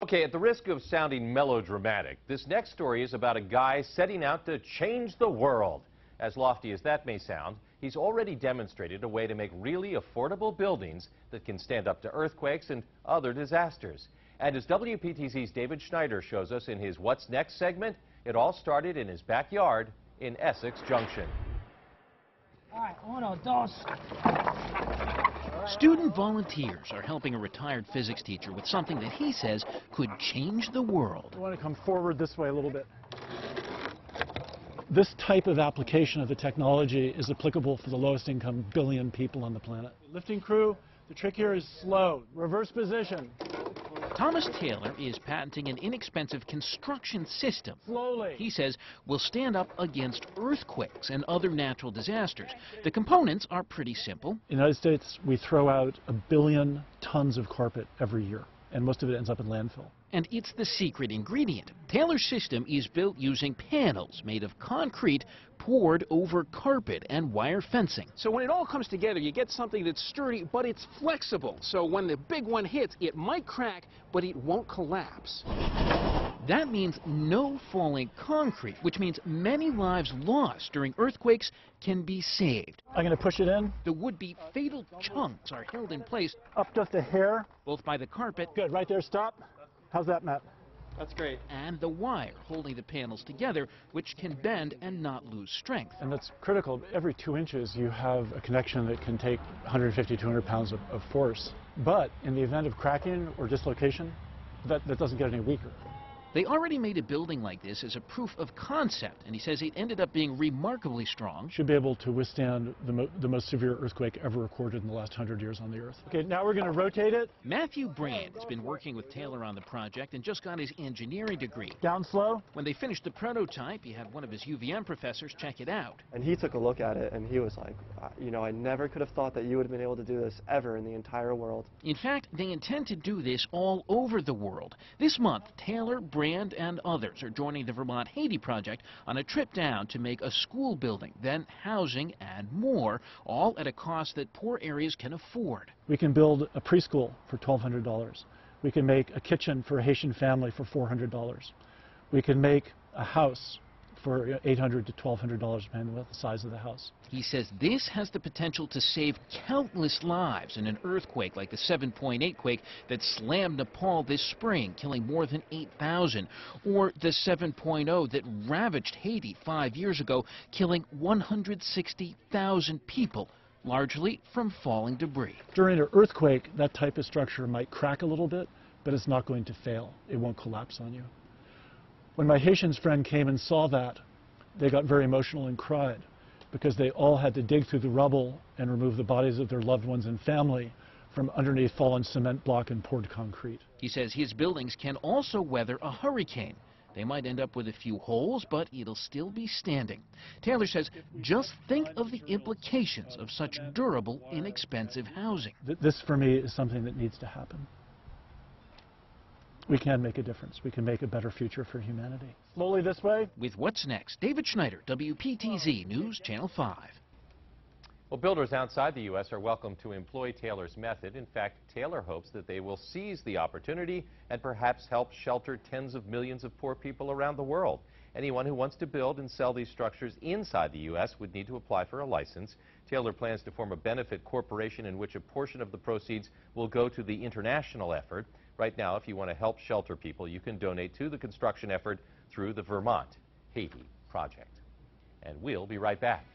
Okay, at the risk of sounding melodramatic, this next story is about a guy setting out to change the world. As lofty as that may sound, he's already demonstrated a way to make really affordable buildings that can stand up to earthquakes and other disasters. And as WPTZ's David Schneider shows us in his What's Next segment, it all started in his backyard in Essex Junction. All right, uno, dos. Student volunteers are helping a retired physics teacher with something that he says could change the world. I want to come forward this way a little bit. This type of application of the technology is applicable for the lowest income billion people on the planet. Lifting crew, the trick here is slow. Reverse position. Thomas Taylor is patenting an inexpensive construction system. Slowly. He says will stand up against earthquakes and other natural disasters. The components are pretty simple. In the United States, we throw out 1 billion tons of carpet every year, and most of it ends up in landfill. And it's the secret ingredient. Taylor's system is built using panels made of concrete poured over carpet and wire fencing. So when it all comes together, you get something that's sturdy, but it's flexible. So when the big one hits, it might crack, but it won't collapse. That means no falling concrete, which means many lives lost during earthquakes can be saved. I'm going to push it in. The would-be fatal chunks are held in place Up just a hair. both by the carpet Good, right there, stop. How's that, Matt? That's great. and the wire holding the panels together, which can bend and not lose strength. And that's critical. Every 2 inches you have a connection that can take 150, 200 pounds of force. But in the event of cracking or dislocation, that doesn't get any weaker. They already made a building like this as a proof of concept, and he says it ended up being remarkably strong. Should be able to withstand the most severe earthquake ever recorded in the last 100 years on the Earth. Okay, now we're going to rotate it. Matthew Brand has been working with Taylor on the project and just got his engineering degree. Down slow. When they finished the prototype, he had one of his UVM professors check it out. And he took a look at it and he was like, you know, I never could have thought that you would have been able to do this ever in the entire world. In fact, they intend to do this all over the world. This month, Taylor, Brand, and others are joining the Vermont Haiti Project on a trip down to make a school building, then housing and more, all at a cost that poor areas can afford. We can build a preschool for $1,200. We can make a kitchen for a Haitian family for $400. We can make a house for $800 to $1,200, depending on the size of the house. He says this has the potential to save countless lives in an earthquake like the 7.8 quake that slammed Nepal this spring, killing more than 8,000, or the 7.0 that ravaged Haiti 5 years ago, killing 160,000 people, largely from falling debris. During an earthquake, that type of structure might crack a little bit, but it's not going to fail. It won't collapse on you. When my Haitian friend came and saw that, they got very emotional and cried because they all had to dig through the rubble and remove the bodies of their loved ones and family from underneath fallen cement block and poured concrete. He says his buildings can also weather a hurricane. They might end up with a few holes, but it'll still be standing. Taylor says, just think of the implications of such durable, inexpensive housing. This, for me, is something that needs to happen. We can make a difference. We can make a better future for humanity. Slowly this way. With What's Next, David Schneider, WPTZ News, Channel 5. Well, builders outside the U.S. are welcome to employ Taylor's method. In fact, Taylor hopes that they will seize the opportunity and perhaps help shelter tens of millions of poor people around the world. Anyone who wants to build and sell these structures inside the U.S. would need to apply for a license. Taylor plans to form a benefit corporation in which a portion of the proceeds will go to the international effort. Right now, if you want to help shelter people, you can donate to the construction effort through the Vermont Haiti Project. And we'll be right back.